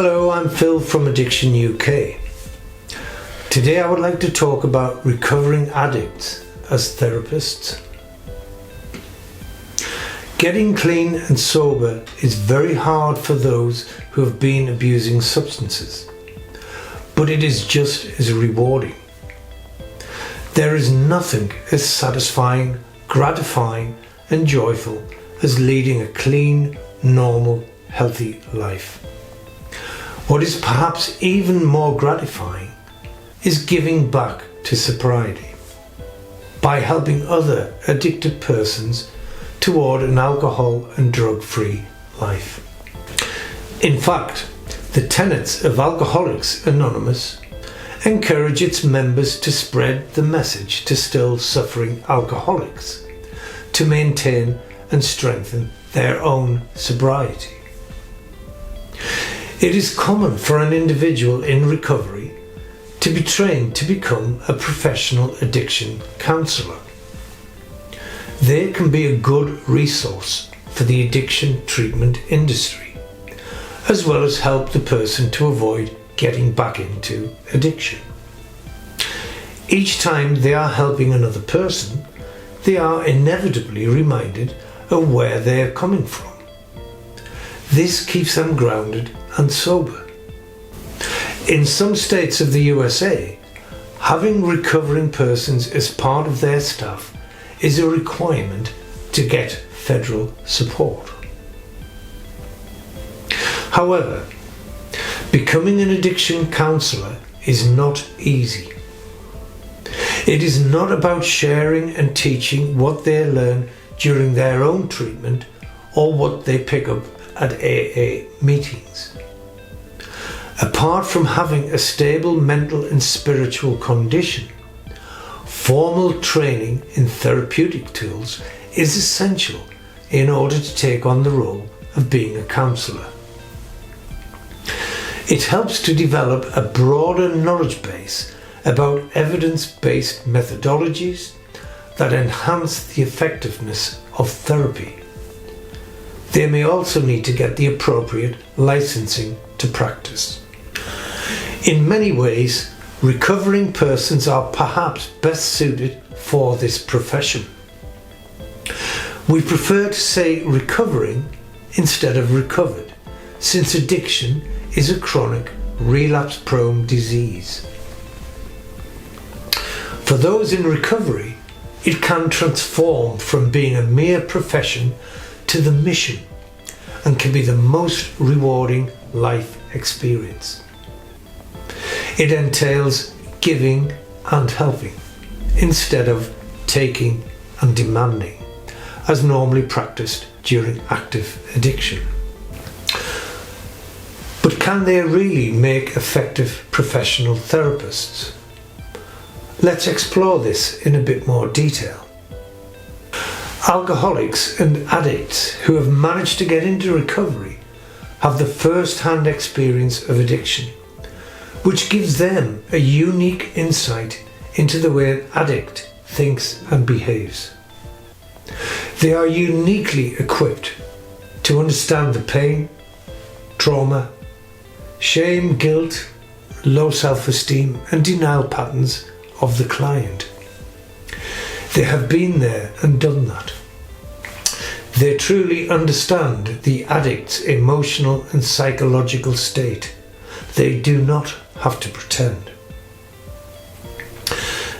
Hello, I'm Phil from Addiction UK. Today I would like to talk about recovering addicts as therapists. Getting clean and sober is very hard for those who have been abusing substances, but it is just as rewarding. There is nothing as satisfying, gratifying and joyful as leading a clean, normal, healthy life. What is perhaps even more gratifying is giving back to sobriety by helping other addicted persons toward an alcohol and drug-free life. In fact, the tenets of Alcoholics Anonymous encourage its members to spread the message to still suffering alcoholics to maintain and strengthen their own sobriety. It is common for an individual in recovery to be trained to become a professional addiction counsellor. They can be a good resource for the addiction treatment industry, as well as help the person to avoid getting back into addiction. Each time they are helping another person, they are inevitably reminded of where they are coming from. This keeps them grounded and sober. In some states of the USA, having recovering persons as part of their staff is a requirement to get federal support. However, becoming an addiction counsellor is not easy. It is not about sharing and teaching what they learn during their own treatment or what they pick up at AA meetings. Apart from having a stable mental and spiritual condition, formal training in therapeutic tools is essential in order to take on the role of being a counsellor. It helps to develop a broader knowledge base about evidence-based methodologies that enhance the effectiveness of therapy. They may also need to get the appropriate licensing to practice. In many ways, recovering persons are perhaps best suited for this profession. We prefer to say recovering instead of recovered, since addiction is a chronic, relapse-prone disease. For those in recovery, it can transform from being a mere profession to the mission and can be the most rewarding life experience. It entails giving and helping instead of taking and demanding, as normally practiced during active addiction. But can they really make effective professional therapists? Let's explore this in a bit more detail. Alcoholics and addicts who have managed to get into recovery have the first-hand experience of addiction, which gives them a unique insight into the way an addict thinks and behaves. They are uniquely equipped to understand the pain, trauma, shame, guilt, low self-esteem and denial patterns of the client. They have been there and done that. They truly understand the addict's emotional and psychological state. They do not have to pretend.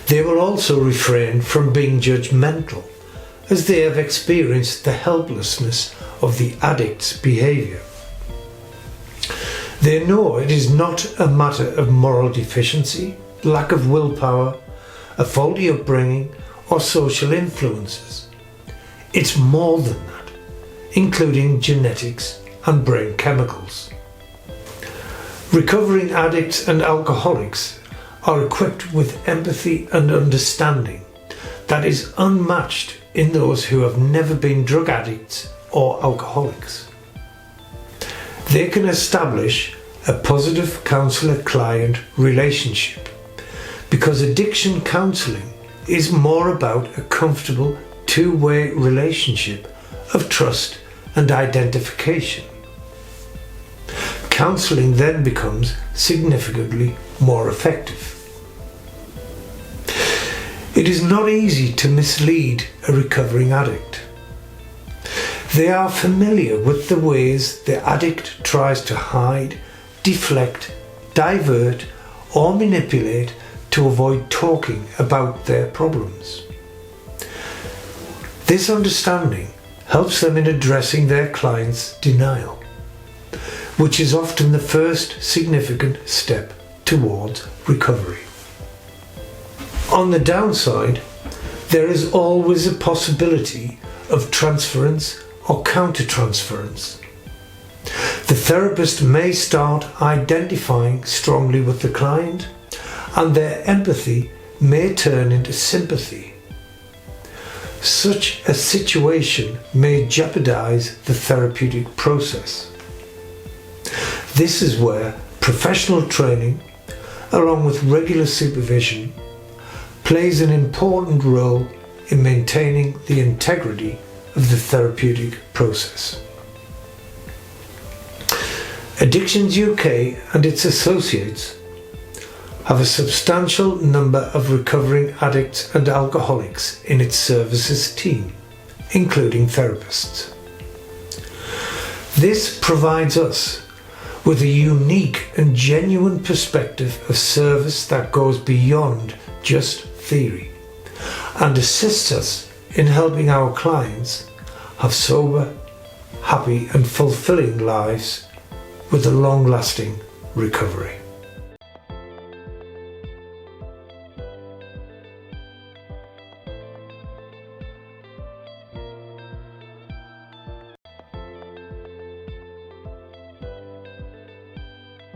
They will also refrain from being judgmental, as they have experienced the helplessness of the addict's behaviour. They know it is not a matter of moral deficiency, lack of willpower, a faulty upbringing, or social influences. It's more than that, including genetics and brain chemicals. Recovering addicts and alcoholics are equipped with empathy and understanding that is unmatched in those who have never been drug addicts or alcoholics. They can establish a positive counsellor-client relationship because addiction counselling is more about a comfortable two-way relationship of trust and identification. counselling then becomes significantly more effective. It is not easy to mislead a recovering addict. They are familiar with the ways the addict tries to hide, deflect, divert, or manipulate to avoid talking about their problems. This understanding helps them in addressing their client's denial, which is often the first significant step towards recovery. On the downside, there is always a possibility of transference or countertransference. The therapist may start identifying strongly with the client, and their empathy may turn into sympathy. Such a situation may jeopardize the therapeutic process. This is where professional training, along with regular supervision, plays an important role in maintaining the integrity of the therapeutic process. Addictions UK and its associates have a substantial number of recovering addicts and alcoholics in its services team, including therapists. This provides us with a unique and genuine perspective of service that goes beyond just theory and assists us in helping our clients have sober, happy and fulfilling lives with a long-lasting recovery.